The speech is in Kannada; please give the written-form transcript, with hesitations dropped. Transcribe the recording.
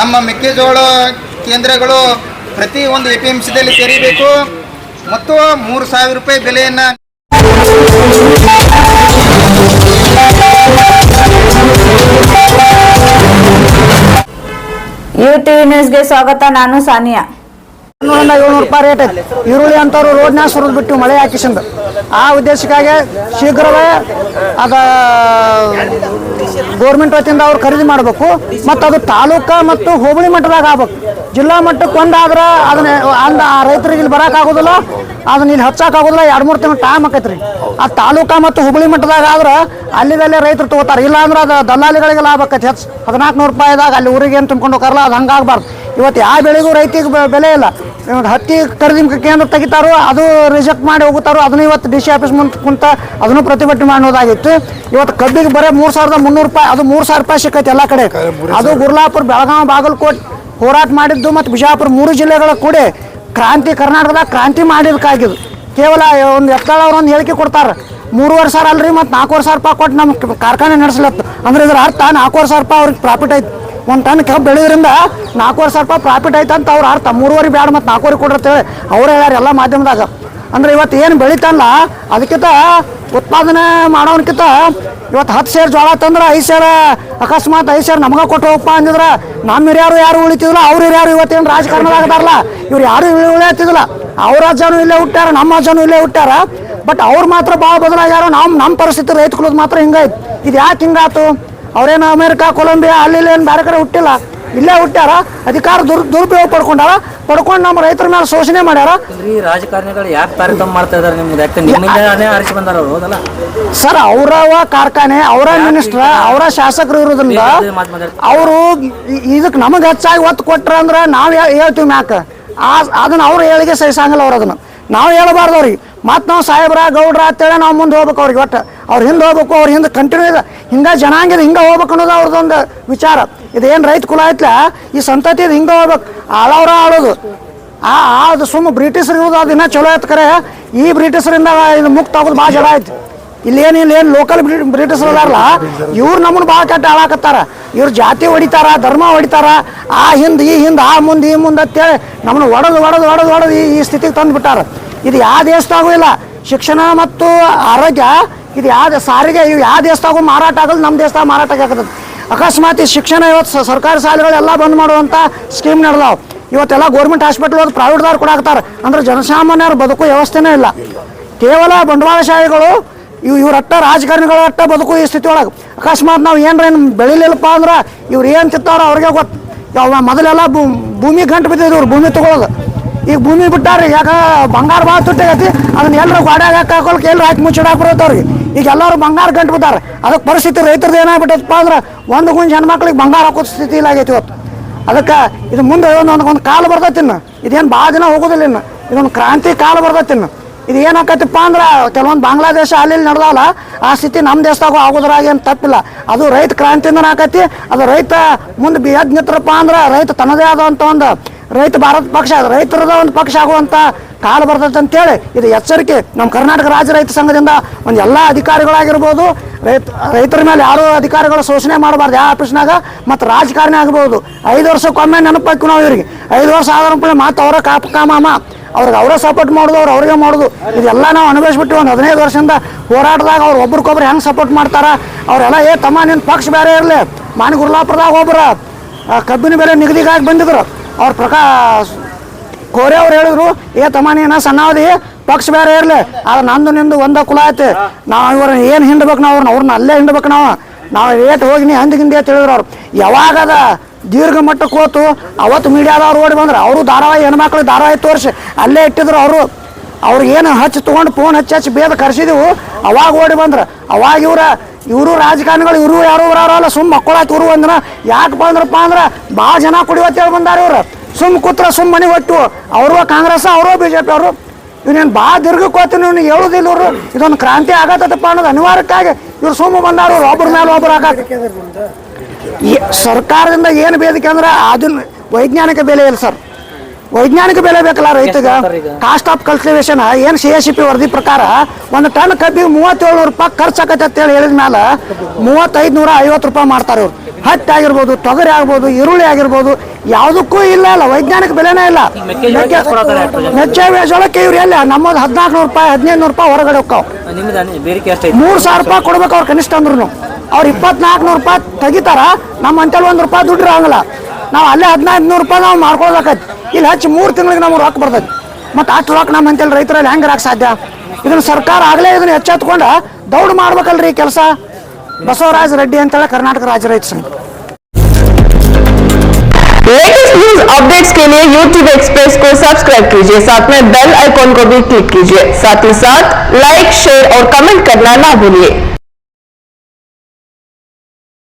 ನಮ್ಮ ಮೆಕ್ಕೆಜೋಳ ಕೇಂದ್ರಗಳು ಪ್ರತಿ ಒಂದು APMCದಲ್ಲಿ ತೆರೀಬೇಕು ಮತ್ತು 3,000 ರೂಪಾಯಿ ಬೆಲೆಯನ್ನು UTV ನ್ಯೂಸ್ಗೆ ಸ್ವಾಗತ. ನಾನು ಸಾನಿಯಾ. 700 ರೂಪಾಯಿ ರೇಟ್ ಐತಿ. ಈರುಳ್ಳಿ ಅಂತವ್ರು ರೋಡ್ನಾಗ ಸುರಿದು ಬಿಟ್ಟು ಮಳೆ ಹಾಕಿಸಿಂದ ಆ ಉದ್ದೇಶಕ್ಕಾಗಿ ಶೀಘ್ರವೇ ಅದ ಗೋರ್ಮೆಂಟ್ ವತಿಯಿಂದ ಅವ್ರು ಖರೀದಿ ಮಾಡಬೇಕು ಮತ್ತು ಅದು ತಾಲೂಕಾ ಮತ್ತು ಹೋಬಳಿ ಮಟ್ಟದಾಗ ಆಗ್ಬೇಕು. ಜಿಲ್ಲಾ ಮಟ್ಟಕ್ಕೆ ಒಂದಾದ್ರೆ ಅದನ್ನ ರೈತರಿಗೆ ಇಲ್ಲಿ ಬರೋಕ್ಕಾಗೋದಿಲ್ಲ, ಅದನ್ನ ಇಲ್ಲಿ ಹಚ್ಚೋಕ್ಕಾಗೋದಿಲ್ಲ. 2-3 ತಿಂಗಳು ಟೈಮ್ ಆಕೈತ್ರಿ. ಆ ತಾಲೂಕಾ ಮತ್ತು ಹುಬ್ಬಳ್ಳಿ ಮಟ್ಟದಾಗ ಆದ್ರೆ ಅಲ್ಲಿದಲ್ಲೇ ರೈತರು ತಗೋತಾರೆ. ಇಲ್ಲ ಅಂದ್ರೆ ಅದು ದಲ್ಲಾಳಿಗಳಿಗೆ ಲಾಭ ಆಕೈತಿ. 1,400 ರೂಪಾಯಿದಾಗ ಅಲ್ಲಿ ಊರಿಗೆ ಏನು ತುಂಬ್ಕೊಂಡು ಹೋಗಾರಲ್ಲ, ಅದು ಹಂಗಾಗಬಾರ್ದು. ಇವತ್ತು ಯಾವ ಬೆಳೆಗೂ ರೈತಿಗೆ ಬೆಲೆ ಇಲ್ಲ. ಹತ್ತಿ ಖರೀದಿ ಕೇಂದ್ರ ತೆಗಿತಾರೋ ಅದು ರಿಜೆಕ್ಟ್ ಮಾಡಿ ಹೋಗುತ್ತಾರೋ, ಅದನ್ನು ಇವತ್ತು DC ಆಫೀಸ್ ಮುಂದೆ ಕುಂತ ಅದನ್ನು ಪ್ರತಿಭಟನೆ ಮಾಡೋದಾಗಿತ್ತು. ಇವತ್ತು ಕಬ್ಬಿಗೆ ಬರೀ 3,300 ರೂಪಾಯಿ, ಅದು 3,000 ರೂಪಾಯಿ ಸಿಕ್ಕೈತೆ ಎಲ್ಲ ಕಡೆ. ಅದು ಗುರ್ಲಾಪುರ, ಬೆಳಗಾವಿ, ಬಾಗಲಕೋಟೆ ಹೋರಾಟ ಮಾಡಿದ್ದು ಮತ್ತು ಬಿಜಾಪುರ 3 ಜಿಲ್ಲೆಗಳ ಕೂಡ ಕ್ರಾಂತಿ, ಕರ್ನಾಟಕದಾಗ ಕ್ರಾಂತಿ ಮಾಡಿದಕ್ಕಾಗಿದ್ದು. ಕೇವಲ ಒಂದು ಎತ್ತಾಳ ಅವ್ರು ಒಂದು ಹೇಳಿಕೆ ಕೊಡ್ತಾರೆ, 3,500 ಅಲ್ರಿ ಮತ್ತು 4,500 ರೂಪಾಯಿ ಕೊಟ್ಟು ನಮ್ಮ ಕಾರ್ಖಾನೆ ನಡೆಸ್ಲತ್ತು. ಅಂದ್ರೆ ಇದರ ಅರ್ಥ 4,500 ರೂಪಾಯಿ ಅವ್ರಿಗೆ ಪ್ರಾಫಿಟ್ ಐತಿ. ಒಂದು ಟನ್ ಕಬ್ಬು ಬೆಳೆಯೋದ್ರಿಂದ 4,500 ರೂಪಾಯಿ ಪ್ರಾಫಿಟ್ ಐತೆ ಅಂತ ಅವ್ರು ಅರ್ಥ. 3,500 ಬ್ಯಾಡ ಮತ್ತು 4,500 ಕೊಡಿರ್ತೇವೆ ಅವ್ರು ಹೇಳ್ಯಾರ ಎಲ್ಲ ಮಾಧ್ಯಮದಾಗ. ಅಂದ್ರೆ ಇವತ್ತು ಏನು ಬೆಳೀತಲ್ಲ ಅದಕ್ಕಿಂತ ಉತ್ಪಾದನೆ ಮಾಡೋನ್ಕಿಂತ ಇವತ್ತು 10 ಸೇರ್ ಜೋಳ ತಂದ್ರೆ 5 ಸೇರ್ ಅಕಸ್ಮಾತ್ 5 ಸೇರ್ ನಮ್ಗೆ ಕೊಟ್ಟು ಹೋಗಪ್ಪ ಅಂದಿದ್ರೆ ನಮ್ಮ ಹಿರಿಯರು ಯಾರು ಉಳಿತಿದಿಲ್ಲ, ಅವ್ರ ಹಿರಿಯರು ಇವತ್ತೇನು ರಾಜಕಾರಣದಾಗದಾರಲ್ಲ ಇವ್ರು ಯಾರು ಉಳಿಯತ್ತಿದಿಲ್ಲ. ಅವ್ರ ಅಜ್ಜನೂ ಇಲ್ಲೇ ಹುಟ್ಟ್ಯಾರ, ನಮ್ಮ ಅಜ್ಜನೂ ಇಲ್ಲೇ ಹುಟ್ಟ್ಯಾರ. ಬಟ್ ಅವ್ರು ಮಾತ್ರ ಭಾಳ ಬದಲಾಗ್ಯಾರ. ನಮ್ಮ ಪರಿಸ್ಥಿತಿ ರೈತ ಕುಲದ ಮಾತ್ರ ಹಿಂಗಾಯ್ತು. ಇದು ಯಾಕೆ ಹಿಂಗಾತು? ಅವ್ರೇನು ಅಮೇರಿಕಾ, ಕೊಲಂಬಿಯಾ ಅಲ್ಲಿ ಏನು ಬೇರೆ ಕಡೆ ಹುಟ್ಟಿಲ್ಲ, ಇಲ್ಲೇ ಹುಟ್ಟ್ಯಾರ. ಅಧಿಕಾರ ದುರುಪಯೋಗ ಪಡ್ಕೊಂಡು ನಮ್ಮ ರೈತರ ಮೇಲೆ ಶೋಷಣೆ ಮಾಡ್ಯಾರ. ರಾಜಕಾರಣಿಗಳು ಯಾಕೆ ತಾರತಮ್ಯ ಮಾಡ್ತಾ ಇದಾರೆ? ನಿಮ್ಗೆ ಆರಿಸಿ ಬಂದಾರ ಹೌದಲ್ಲ ಸರ್? ಅವರವ ಕಾರ್ಖಾನೆ, ಅವರ ಮಿನಿಸ್ಟರ್, ಅವರ ಶಾಸಕರು ಇರೋದ್ರಿಂದ ಅವರು ಇದಕ್ಕೆ ನಮಗೆ ಹೆಚ್ಚಾಗಿ ಒತ್ತು ಕೊಟ್ರ ಅಂದ್ರೆ ನಾವು ಹೇಳ್ತೀವಿ ಮ್ಯಾಕ. ಅದನ್ನ ಅವ್ರು ಹೇಳಿಗೆ ಸಹಿಸಂಗಿಲ್ಲ. ಅವ್ರು ಅದನ್ನು ನಾವು ಹೇಳಬಾರ್ದು ಅವ್ರಿಗೆ. ಮತ್ತು ನಾವು ಸಾಹೇಬ್ರ ಗೌಡ್ರ ಅಂತೇಳಿ ನಾವು ಮುಂದೆ ಹೋಗ್ಬೇಕು. ಅವ್ರಿಗೆ ಒಟ್ಟು ಅವ್ರು ಹಿಂದೆ ಹೋಗ್ಬೇಕು, ಅವ್ರ ಹಿಂದೆ ಕಂಟಿನ್ಯೂ ಇದೆ. ಹಿಂಗೆ ಜನಾಂಗದ ಹಿಂಗೆ ಹೋಗ್ಬೇಕು ಅನ್ನೋದು ಅವ್ರದ್ದೊಂದು ವಿಚಾರ. ಇದೇನು ರೈತ ಕುಲ ಐತ್ಲ ಈ ಸಂತತಿ ಇದು ಹಿಂಗೆ ಹೋಗ್ಬೇಕು. ಆಳವ್ರ ಆಳೋದು ಅದು ಸುಮ್ಮ ಬ್ರಿಟಿಷರು ಇರೋದು ಅದು ಇನ್ನೂ ಚಲೋ ಐತೆ. ಕರೆ ಈ ಬ್ರಿಟಿಷರಿಂದ ಇದು ಮುಕ್ತ ಆಗೋದು ಭಾಳ ಜಡ ಐತಿ. ಇಲ್ಲೇನು ಲೋಕಲ್ ಬ್ರಿಟಿಷರು ಅದಾರಲ್ಲ ಇವ್ರು ನಮ್ಮನ್ನು ಭಾಳ ಕೆಟ್ಟ ಹಾಳಾಕತ್ತಾರ. ಇವ್ರು ಜಾತಿ ಹೊಡಿತಾರ, ಧರ್ಮ ಹೊಡಿತಾರ. ಆ ಹಿಂದೆ ಈ ಹಿಂದೆ, ಆ ಮುಂದೆ ಈ ಮುಂದೆ ಅಂತೇಳಿ ನಮ್ಮನ್ನು ಒಡೆದು ಈ ಸ್ಥಿತಿಗೆ ತಂದು ಬಿಟ್ಟಾರ. ಇದು ಯಾವ ದೇಶದಾಗೂ ಇಲ್ಲ. ಶಿಕ್ಷಣ ಮತ್ತು ಆರೋಗ್ಯ ಇದು ಯಾವ ಸಾರಿಗೆ ಇವು ಯಾವ ದೇಶದಾಗೂ ಮಾರಾಟ ಆಗೋದು, ನಮ್ಮ ದೇಶದಾಗ ಮಾರಾಟ ಆಗತ್ತದ. ಅಕಸ್ಮಾತ್ ಈ ಶಿಕ್ಷಣ ಇವತ್ತು ಸರ್ಕಾರಿ ಶಾಲೆಗಳೆಲ್ಲ ಬಂದ್ ಮಾಡುವಂಥ ಸ್ಕೀಮ್ ನಡೆದಾವೆ. ಇವತ್ತೆಲ್ಲ ಗೌರ್ಮೆಂಟ್ ಹಾಸ್ಪಿಟ್ಲ್ ಹೋಗಿ ಪ್ರೈವೇಟ್ದವ್ರು ಕೊಡಾಕ್ತಾರೆ. ಅಂದ್ರೆ ಜನಸಾಮಾನ್ಯರು ಬದುಕು ವ್ಯವಸ್ಥೆನೇ ಇಲ್ಲ. ಕೇವಲ ಬಂಡವಾಳಶಾಹಿಗಳು ಇವ್ರಟ್ಟ ರಾಜಕಾರಣಿಗಳ ಅಟ್ಟ ಬದುಕು ಈ ಸ್ಥಿತಿ ಒಳಗೆ. ಅಕಸ್ಮಾತ್ ನಾವು ಏನ್ರೇನು ಬೆಳಿಲಿಲ್ಲಪ್ಪ ಅಂದ್ರೆ ಇವ್ರು ಏನು ತಿಂತಾರೋ ಅವ್ರಿಗೆ ಗೊತ್ತು. ಮೊದಲೆಲ್ಲ ಭೂಮಿ ಗಂಟು ಬಿದ್ದಿದ್ರು, ಇವ್ರು ಭೂಮಿ ತೊಗೊಳೋದು. ಈಗ ಭೂಮಿ ಬಿಟ್ಟಾರ್ರಿ, ಯಾಕೆ ಬಂಗಾರ ಭಾಳ ತುಟ್ಟಾಗೈತಿ. ಅದನ್ನ ಎಲ್ಲರೂ ಗಾಡ್ಯಾಗ ಹಾಕೋಕೆ ಎಲ್ಲರೂ ಹಾಕಿ ಮುಚ್ಚಿಡಾಕ್ ಬರುತ್ತೆ ಅವ್ರಿಗೆ. ಈಗ ಎಲ್ಲರೂ ಬಂಗಾರ ಗಂಟು ಬಿಟ್ಟಾರೆ. ಅದಕ್ಕೆ ಪರಿಸ್ಥಿತಿ ರೈತರದ್ದು ಏನಾಗ್ಬಿಟ್ಟೈತಪ್ಪ ಅಂದ್ರೆ ಒಂದು ಗುಂಜ್ ಹೆಣ್ಮಕ್ಳಿಗೆ ಬಂಗಾರ ಹಾಕೋ ಸ್ಥಿತಿ ಇಲ್ಲ ಆಗೈತಿ ಇವತ್ತು. ಅದಕ್ಕೆ ಇದು ಮುಂದೆ ಒಂದು ಕಾಲ ಬರ್ತೈತಿ. ಇನ್ನು ಇದೇನು ಭಾಳ ದಿನ ಹೋಗೋದಿಲ್ಲ. ಇನ್ನು ಇದೊಂದು ಕ್ರಾಂತಿ ಕಾಲ ಬರ್ತೈತಿ. ಇನ್ನು ಇದು ಏನಾಕೈತಿಪ್ಪ ಅಂದ್ರೆ ಕೆಲವೊಂದು ಬಾಂಗ್ಲಾದೇಶ ಅಲ್ಲಿ ನಡೆದಾವಲ್ಲ ಆ ಸ್ಥಿತಿ ನಮ್ಮ ದೇಶದಾಗೂ ಆಗೋದ್ರಾಗ ಏನು ತಪ್ಪಿಲ್ಲ. ಅದು ರೈತ ಕ್ರಾಂತಿಯಿಂದ ಆಕೈತಿ. ಅದು ರೈತ ಮುಂದೆ ಎದ್ದು ನಿಂತ್ರಪ್ಪ ಅಂದ್ರೆ ರೈತ ತನ್ನದೇ ಆದಂಥ ಒಂದು ರೈತ ಭಾರತ ಪಕ್ಷ, ರೈತರದ ಒಂದು ಪಕ್ಷ ಆಗುವಂಥ ಕಾಲ ಬರ್ತೈತೆ ಅಂತೇಳಿ ಇದು ಎಚ್ಚರಿಕೆ ನಮ್ಮ ಕರ್ನಾಟಕ ರಾಜ್ಯ ರೈತ ಸಂಘದಿಂದ ಒಂದು ಎಲ್ಲ ಅಧಿಕಾರಿಗಳಾಗಿರ್ಬೋದು, ರೈತರ ಮೇಲೆ ಯಾರೂ ಅಧಿಕಾರಿಗಳು ಶೋಷಣೆ ಮಾಡಬಾರ್ದು ಯಾವ ಆಫೀಸ್ನಾಗ. ಮತ್ತು ರಾಜಕಾರಣಿ ಆಗ್ಬೋದು 5 ವರ್ಷಕ್ಕೊಮ್ಮೆ ನೆನಪಾಕಿ ನಾವು ಇವ್ರಿಗೆ 5 ವರ್ಷ ಆದ ಮತ್ತು ಅವರ ಕಾಮಾಮ ಅವ್ರಿಗೆ ಅವರೇ ಸಪೋರ್ಟ್ ಮಾಡೋದು, ಅವ್ರಿಗೆ ಮಾಡೋದು ಇದೆಲ್ಲ ನಾವು ಅನುಭವಿಸ್ಬಿಟ್ಟು ಒಂದು 15 ವರ್ಷದಿಂದ ಹೋರಾಟದಾಗ ಅವ್ರು ಒಬ್ರಿಗೊಬ್ರು ಹೆಂಗೆ ಸಪೋರ್ಟ್ ಮಾಡ್ತಾರೆ. ಅವರೆಲ್ಲ ತಮ್ಮ ನಿನ್ನ ಪಕ್ಷ ಬೇರೆ ಇರಲಿ. ಮಾನಿ ಗುರ್ಲಾಪುರದಾಗ ಒಬ್ಬರು ಕಬ್ಬಿನ ಬೆಲೆ ನಿಗದಿಗಾಗಿ ಬಂದಿದ್ರು. ಅವ್ರು ಕೋರೆ ಅವ್ರು ಹೇಳಿದ್ರು, ತಮ್ಮ ನೀನು ಸಣ್ಣವದಿ ಪಕ್ಷ ಬೇರೆ ಇರಲಿ, ಆದ್ರೆ ನಂದು ನಿಂದು ಒಂದ ಕುಲ ಐತೆ. ನಾವು ಇವ್ರನ್ನ ಏನು ಹಿಂಡ್ಬೇಕು, ನಾವು ಅವ್ರನ್ನ ಅಲ್ಲೇ ಹಿಂಡ್ಬೇಕು. ನಾವು ಏಟ್ ಹೋಗಿ ನೀ ಹಿಂದೆ ಅಂತ ಹೇಳಿದ್ರು. ಅವ್ರು ಯಾವಾಗದ ದೀರ್ಘ ಮಟ್ಟಕ್ಕೆ ಹೋತು ಅವತ್ತು ಮೀಡಿಯಾದವ್ರು ಓಡಿ ಬಂದ್ರೆ ಅವರು ಧಾರಾವಾಹಿ ಹೆಣ್ಮಕ್ಳಿಗೆ ಧಾರಾವಾಹಿ ತೋರಿಸಿ ಅಲ್ಲೇ ಇಟ್ಟಿದ್ರು. ಅವ್ರಿಗೆ ಏನು ಹಚ್ಚಿ ತೊಗೊಂಡು ಫೋನ್ ಹಚ್ಚಿ ಬೇದ ಕರೆಸಿದೆವು. ಅವಾಗ ಓಡಿ ಬಂದ್ರೆ ಅವಾಗ ಇವರು ರಾಜಕಾರಣಿಗಳು ಇವರು ಯಾರು ಬರೋಲ್ಲ ಸುಮ್ಮ ಮಕ್ಕಳಾಯ್ತು. ಇವರು ಒಂದಿನ ಯಾಕೆ ಬಂದ್ರಪ್ಪ ಅಂದ್ರೆ ಭಾಳ ಜನ ಕುಡಿವತ್ತೇಳಿ ಬಂದಾರ. ಇವ್ರು ಸುಮ್ಮ ಕೂತ್ರ ಸುಮ್ಮ ಮನೆ ಹೊಟ್ಟು ಅವರು ಕಾಂಗ್ರೆಸ್, ಅವರು BJP ಅವರು. ಇವನೇನು ಭಾಳ ದೀರ್ಘಕ್ಕೆ ಹೋಗ್ತೀನಿ, ಇವ್ನಿಗೆ ಹೇಳುದಿಲ್ಲ. ಇವರು ಇದೊಂದು ಕ್ರಾಂತಿ ಆಗತ್ತಪ್ಪ ಅನ್ನೋದು ಅನಿವಾರ್ಯಕ್ಕಾಗಿ ಇವ್ರು ಸುಮ್ಮ ಬಂದಾರು. ಒಬ್ಬರ ಮೇಲೆ ಒಬ್ಬರು ಹಾಕಕ್ಕೆ ಸರ್ಕಾರದಿಂದ ಏನು ಬೇದಿಕೆ ಅಂದ್ರೆ ಅದನ್ನ ವೈಜ್ಞಾನಿಕ ಬೆಲೆ ಇಲ್ಲ ಸರ್. ವೈಜ್ಞಾನಿಕ ಬೆಲೆ ಬೇಕಲ್ಲ ರೈತಗ. ಕಾಸ್ಟ್ ಆಫ್ ಕಲ್ಟಿವೇಶನ್ ಏನು CSP ವರದಿ ಪ್ರಕಾರ ಒಂದು ಟನ್ ಕಬ್ಬಿಗೆ 3,700 ರೂಪಾಯಿ ಖರ್ಚಾಕತ್ತೆ ಅಂತೇಳಿ ಹೇಳಿದ ಮೇಲೆ 3,550 ರೂಪಾಯಿ ಮಾಡ್ತಾರೆ ಇವ್ರು. ಹತ್ತಿ ಆಗಿರ್ಬೋದು, ತೊಗರಿ ಆಗ್ಬೋದು, ಈರುಳ್ಳಿ ಆಗಿರ್ಬೋದು, ಯಾವುದಕ್ಕೂ ಇಲ್ಲ ವೈಜ್ಞಾನಿಕ ಬೆಲೆನೇ ಇಲ್ಲ. ಮೆಕ್ಕೆಜೋಳಕ್ಕೆ ಇವ್ರು ಎಲ್ಲ ನಮ್ಮದು 1400 ರೂಪಾಯಿ 1500 ರೂಪಾಯಿ ಹೊರಗಡೆ ಹೋಗ್ತಾವ. ನಿಮ್ದು ಬೇಡಿಕೆ ಎಷ್ಟೈತಿ? 3000 ರೂಪಾಯಿ ಕೊಡ್ಬೇಕು ಅವ್ರು ಕನಿಷ್ಠ ಅಂದ್ರು. ಅವ್ರು 2400 ರೂಪಾಯಿ ತೆಗಿತಾರ, ನಮ್ಮ ಅಂತೇಳಿ 1 ರೂಪಾಯಿ ದುಡ್ಡು ಇರಂಗಿಲ್ಲ. ನಾವು ಅಲ್ಲೇ 1500 ರೂಪಾಯಿ ನಾವು ಮಾಡ್ಕೊಳ್ಬೇಕೈತಿ. ಇಲ್ಲಿ ಹಚ್ಚಿ 3 ತಿಂಗಳಿಗೆ ನಮ್ಗೆ ರೊಕ್ಕ ಬರ್ತೈತಿ. ಮತ್ತು ಅಷ್ಟು ರೊಕ್ಕ ನಮ್ಮ ಅಂತೇಳಿ ರೈತರಲ್ಲಿ ಹೆಂಗೆ ಇರಕ್ಕೆ ಸಾಧ್ಯ? ಇದನ್ನು ಸರ್ಕಾರ ಆಗಲೇ ಇದನ್ನು ಎಚ್ಚೆತ್ಕೊಂಡು ದೌಡ್ ಮಾಡ್ಬೇಕಲ್ರಿ ಕೆಲಸ. ಬಸವರಾಜ ರೆಡ್ಡಿ ಅಂತೇಳಿ ಕರ್ನಾಟಕ ರಾಜ್ಯ ರೈತ ಸಂಘ. लेटेस्ट न्यूज अपडेट्स के लिए YouTube एक्सप्रेस को सब्सक्राइब कीजिए, साथ में बेल आइकॉन को भी क्लिक कीजिए, साथ ही साथ लाइक, शेयर और कमेंट करना ना भूलिए।